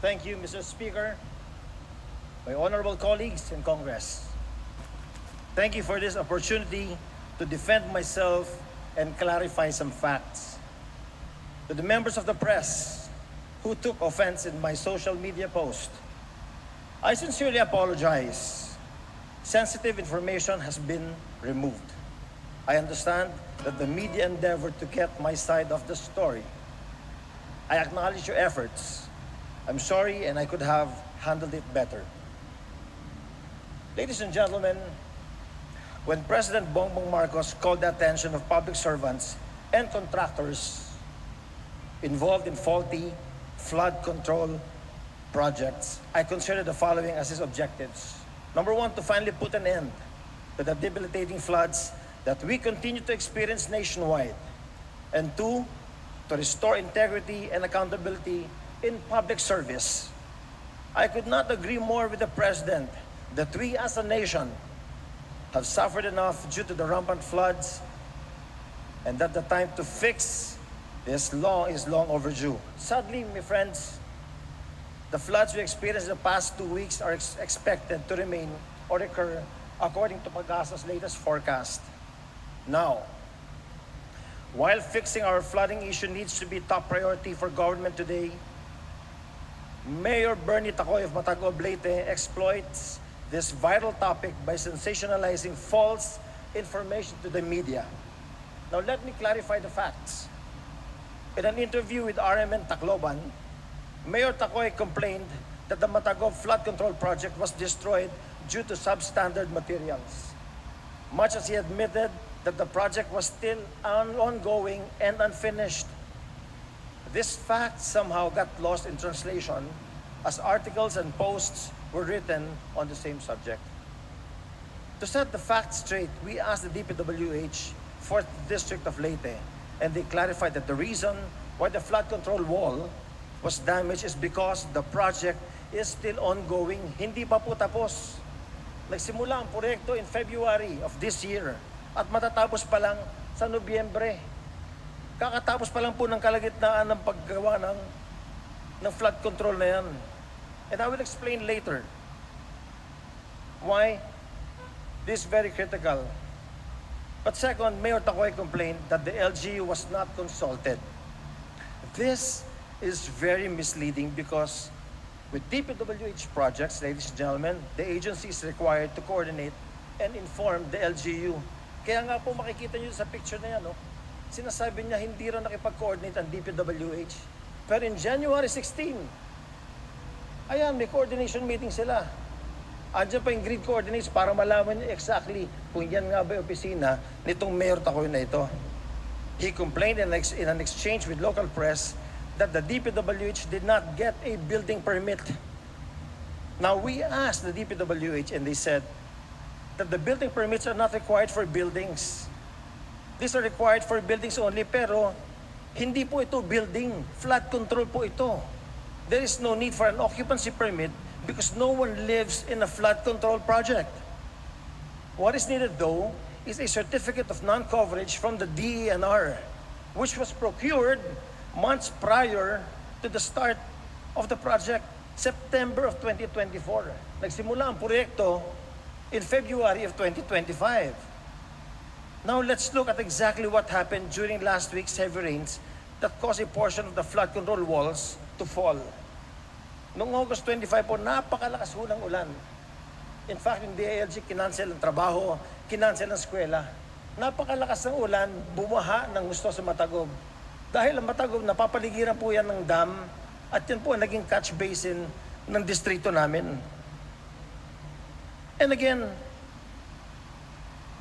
Thank you, Mr. Speaker, my honorable colleagues in Congress. Thank you for this opportunity to defend myself and clarify some facts. To the members of the press who took offense in my social media post, I sincerely apologize. Sensitive information has been removed. I understand that the media endeavored to get my side of the story. I acknowledge your efforts. I'm sorry, and I could have handled it better. Ladies and gentlemen, when President Bongbong Marcos called the attention of public servants and contractors involved in faulty flood control projects, I considered the following as his objectives. Number one, to finally put an end to the debilitating floods that we continue to experience nationwide. And two, to restore integrity and accountability in public service. I could not agree more with the President that we as a nation have suffered enough due to the rampant floods and that the time to fix this law is long overdue. Sadly, my friends, the floods we experienced in the past 2 weeks are expected to remain or recur according to Pag-asa's latest forecast. Now, while fixing our flooding issue needs to be top priority for government today, Mayor Bernie Tacoy of Mataguac, Leyte exploits this vital topic by sensationalizing false information to the media. Now let me clarify the facts. In an interview with RMN Tacloban, Mayor Tacoy complained that the Mataguac flood control project was destroyed due to substandard materials, much as he admitted that the project was still ongoing and unfinished. This fact somehow got lost in translation as articles and posts were written on the same subject. To set the facts straight, we asked the DPWH, 4th District of Leyte, and they clarified that the reason why the flood control wall was damaged is because the project is still ongoing. Hindi pa po tapos. Nagsimula ang proyekto in February of this year at matatapos pa lang sa Nobyembre. Kakatapos pa lang po ng kalagitnaan ng paggawa ng flood control na yan. And I will explain later why this is very critical. But second, Mayor Tacoy complained that the LGU was not consulted. This is very misleading because with DPWH projects, ladies and gentlemen, the agency is required to coordinate and inform the LGU. Kaya nga po makikita nyo sa picture na yan, no? Sinasabi niya hindi rin nakipag-coordinate ang DPWH. Pero in January 16, ayan, may coordination meeting sila. Andiyan pa yung grid coordinates para malaman niya exactly kung yan nga ba yung opisina nitong Mayor Tacoy na ito. He complained in an exchange with local press that the DPWH did not get a building permit. Now, we asked the DPWH and they said that the building permits are not required for buildings. These are required for buildings only, pero hindi po ito building. Flood control po ito. There is no need for an occupancy permit because no one lives in a flood control project. What is needed though is a certificate of non-coverage from the DENR, which was procured months prior to the start of the project, September of 2024. Nagsimula ang proyekto in February of 2025. Now let's look at exactly what happened during last week's heavy rains that caused a portion of the flood control walls to fall. Noong August 25 po, napakalakas ho ng ulan. In fact, yung DILG kinansel ang trabaho, kinansel ang eskwela. Napakalakas ng ulan, bumaha ng gusto sa Mataguac. Dahil ang Mataguac, napapaligiran po yan ng dam at yan po ang naging catch basin ng distrito namin. And again,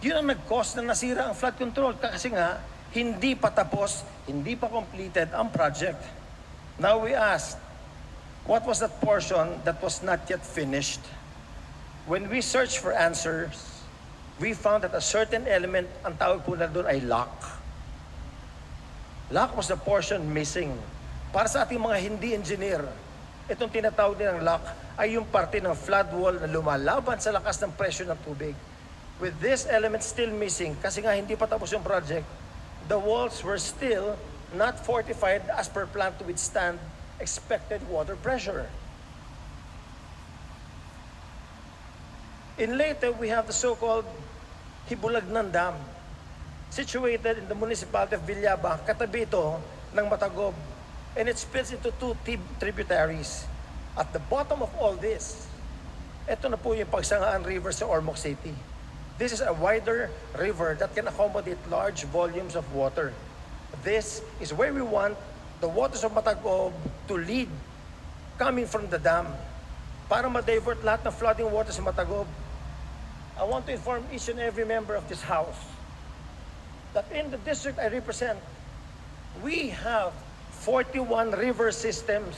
yun ang nag-cause na nasira ang flood control kasi nga, hindi pa tapos, hindi pa completed ang project. Now we ask, what was that portion that was not yet finished? When we searched for answers, we found that a certain element, ang tawag po na doon ay lock. Lock was the portion missing. Para sa ating mga hindi engineer, itong tinatawag nilang lock ay yung parte ng flood wall na lumalaban sa lakas ng presyo ng tubig. With this element still missing, kasi nga hindi pa tapos yung project, the walls were still not fortified as per plan to withstand expected water pressure. In Leyte, we have the so-called Hibulagnan Dam, situated in the municipality of Villaba, katabi ito ng Matagob, and it splits into two tributaries. At the bottom of all this, ito na po yung Pagsangaan River sa Ormoc City. This is a wider river that can accommodate large volumes of water. This is where we want the waters of Matagob to lead coming from the dam para ma-divert lahat ng flooding water sa Matagob. I want to inform each and every member of this house that in the district I represent, we have 41 river systems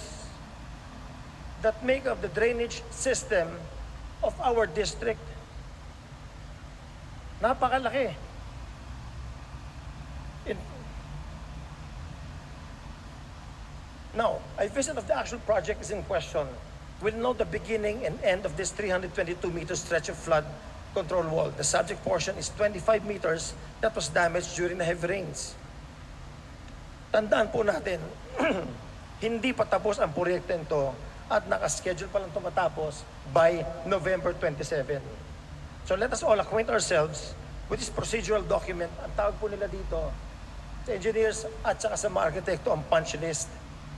that make up the drainage system of our district. Napakalaki. Now, a vision of the actual project is in question. We'll know the beginning and end of this 322-meter stretch of flood control wall. The subject portion is 25 meters that was damaged during the heavy rains. Tandaan po natin, hindi pa tapos ang proyekto nito at nakaschedule pa lang ito matapos by November 27. So let us all acquaint ourselves with this procedural document. Ang tawag po nila dito sa engineers at saka sa mga arkitekto ang punch list.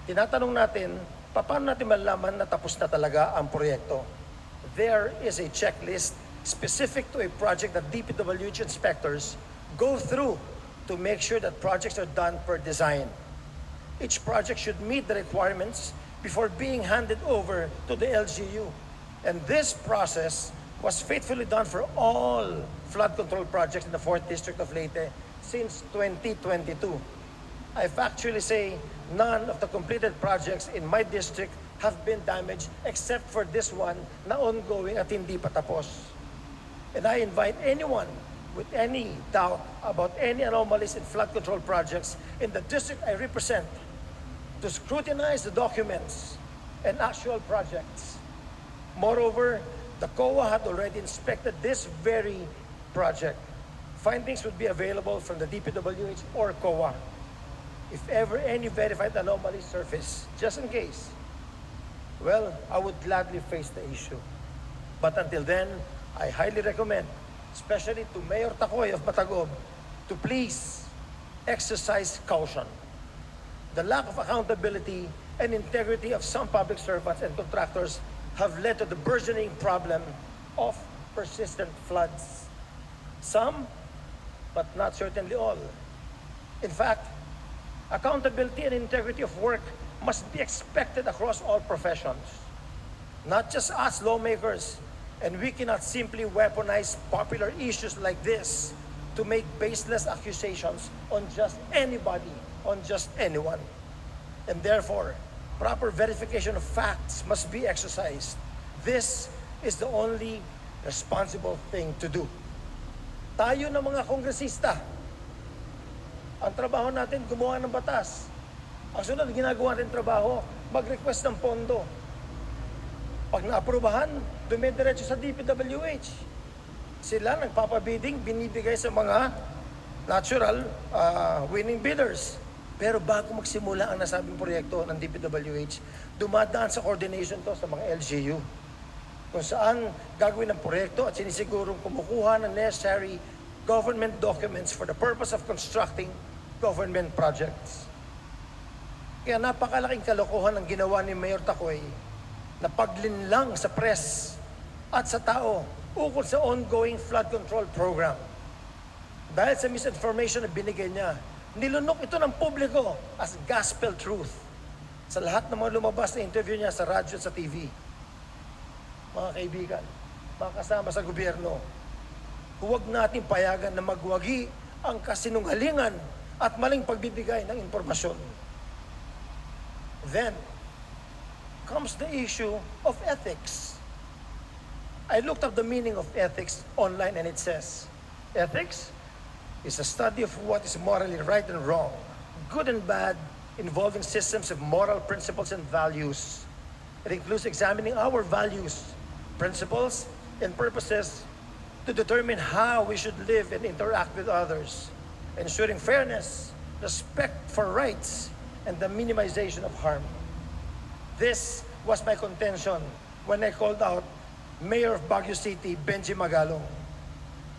Tinatanong natin, paano natin malalaman na tapos na talaga ang proyekto? There is a checklist specific to a project that DPWH inspectors go through to make sure that projects are done per design. Each project should meet the requirements before being handed over to the LGU. And this process was faithfully done for all flood control projects in the 4th District of Leyte since 2022. I factually say none of the completed projects in my district have been damaged except for this one na ongoing at hindi pa tapos. And I invite anyone with any doubt about any anomalies in flood control projects in the district I represent to scrutinize the documents and actual projects. Moreover, the COA had already inspected this very project. Findings would be available from the DPWH or COA. If ever any verified anomalies surface, just in case, well, I would gladly face the issue. But until then, I highly recommend, especially to Mayor Tacoy of Matagob, to please exercise caution. The lack of accountability and integrity of some public servants and contractors have led to the burgeoning problem of persistent floods. Some, but not certainly all. In fact, accountability and integrity of work must be expected across all professions, not just us lawmakers. And we cannot simply weaponize popular issues like this to make baseless accusations on just anybody, on just anyone. And therefore, proper verification of facts must be exercised. This is the only responsible thing to do. Tayo na mga kongresista, ang trabaho natin gumawa ng batas. Ang sunod ginagawa natin trabaho, mag-request ng pondo. Pag naaprubahan, dumidiretso sa DPWH. Sila nagpapabidding, binibigay sa mga natural winning bidders. Pero bago magsimula ang nasabing proyekto ng DPWH, dumadaan sa coordination to sa mga LGU. Kung saan gagawin ang proyekto at sinisigurong kumukuha ng necessary government documents for the purpose of constructing government projects. Kaya napakalaking kalokohan ang ginawa ni Mayor Tacoy na paglinlang sa press at sa tao ukol sa ongoing flood control program. Dahil sa misinformation na binigay niya, nilunok ito ng publiko as gospel truth sa lahat ng mga lumabas na interview niya sa radyo at sa TV. Mga kaibigan, mga kasama sa gobyerno, huwag natin payagan na magwagi ang kasinungalingan at maling pagbibigay ng impormasyon. Then comes the issue of ethics. I looked up the meaning of ethics online and it says, ethics is a study of what is morally right and wrong, good and bad, involving systems of moral principles and values. It includes examining our values, principles, and purposes to determine how we should live and interact with others, ensuring fairness, respect for rights, and the minimization of harm. This was my contention when I called out Mayor of Baguio City, Benji Magalong,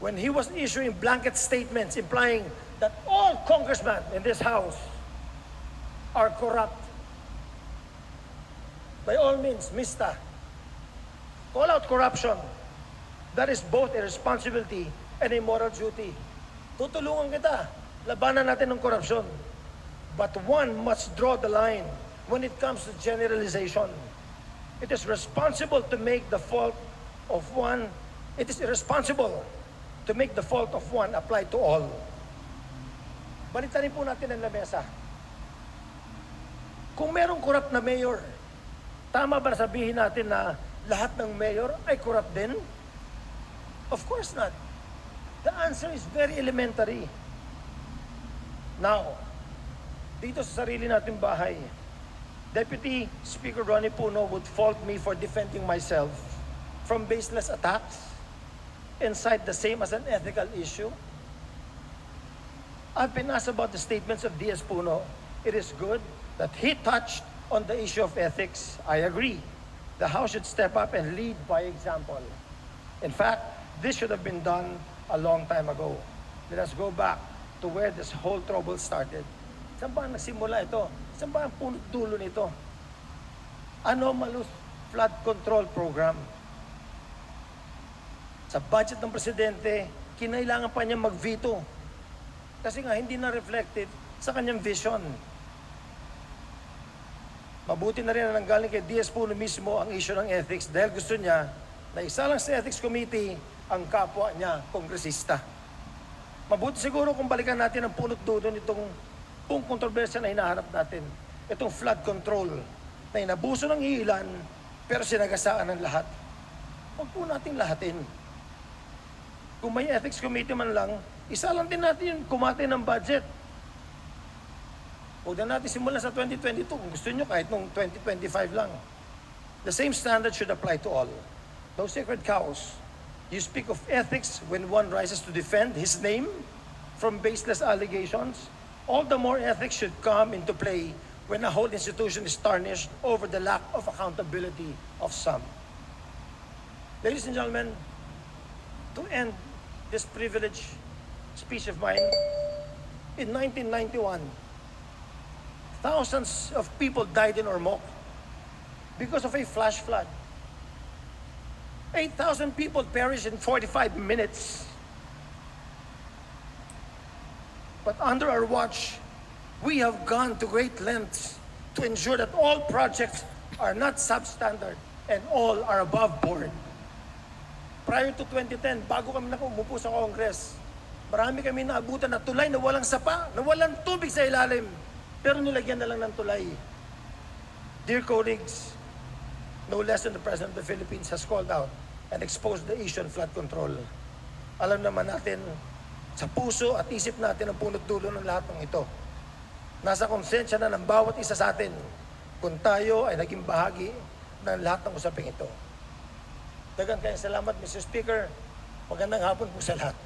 when he was issuing blanket statements implying that all congressmen in this house are corrupt. By all means, Mista, call out corruption. That is both a responsibility and a moral duty. Tutulungan kita. Labanan natin ng korupsyon. But one must draw the line when it comes to generalization. It is responsible to make the fault of one. It is irresponsible to make the fault of one apply to all. Balitan po natin ang lamesa. Kung merong corrupt na mayor, tama ba na sabihin natin na lahat ng mayor ay corrupt din? Of course not. The answer is very elementary. Now, dito sa sarili nating bahay, Deputy Speaker Ronnie Puno would fault me for defending myself from baseless attacks and cite the same as an ethical issue. I've been asked about the statements of DS Puno. It is good that he touched on the issue of ethics. I agree. The House should step up and lead by example. In fact, this should have been done a long time ago. Let us go back to where this whole trouble started. Saan ba nagsimula ito? Saan ba ang punot dulo nito? Anomalous flood control program. Sa budget ng presidente, kinailangan pa niya mag-veto. Kasi nga hindi na reflected sa kanyang vision. Mabuti na rin na nanggaling kay DS Puno mismo ang issue ng ethics dahil gusto niya na isa lang sa ethics committee ang kapwa niya, kongresista. Mabuti siguro kung balikan natin ang punot dulo nitong buong kontrobersya na hinaharap natin. Itong flood control na inabuso ng ilan pero sinagasaan ng lahat. Huwag po nating lahatin. Kung may ethics committee man lang, isa lang din natin yung kumate ng budget. Huwag na natin simulan sa 2022. Kung gusto nyo, kahit nung 2025 lang. The same standard should apply to all. No sacred cows. You speak of ethics when one rises to defend his name from baseless allegations. All the more ethics should come into play when a whole institution is tarnished over the lack of accountability of some. Ladies and gentlemen, to end this privileged speech of mine, in 1991, thousands of people died in Ormoc because of a flash flood. 8,000 people perished in 45 minutes. But under our watch, we have gone to great lengths to ensure that all projects are not substandard and all are above board. Prior to 2010, bago kami nakumupo sa Congress, marami kami naabutan na tulay na walang sapa, na walang tubig sa ilalim, pero nilagyan na lang ng tulay. Dear colleagues, no less than the President of the Philippines has called out and exposed the issue on flood control. Alam naman natin, sa puso at isip natin ang punot dulo ng lahat ng ito. Nasa konsensya na ng bawat isa sa atin kung tayo ay naging bahagi ng lahat ng usaping ito. Daghang kayong salamat, Mr. Speaker. Magandang hapon po sa lahat.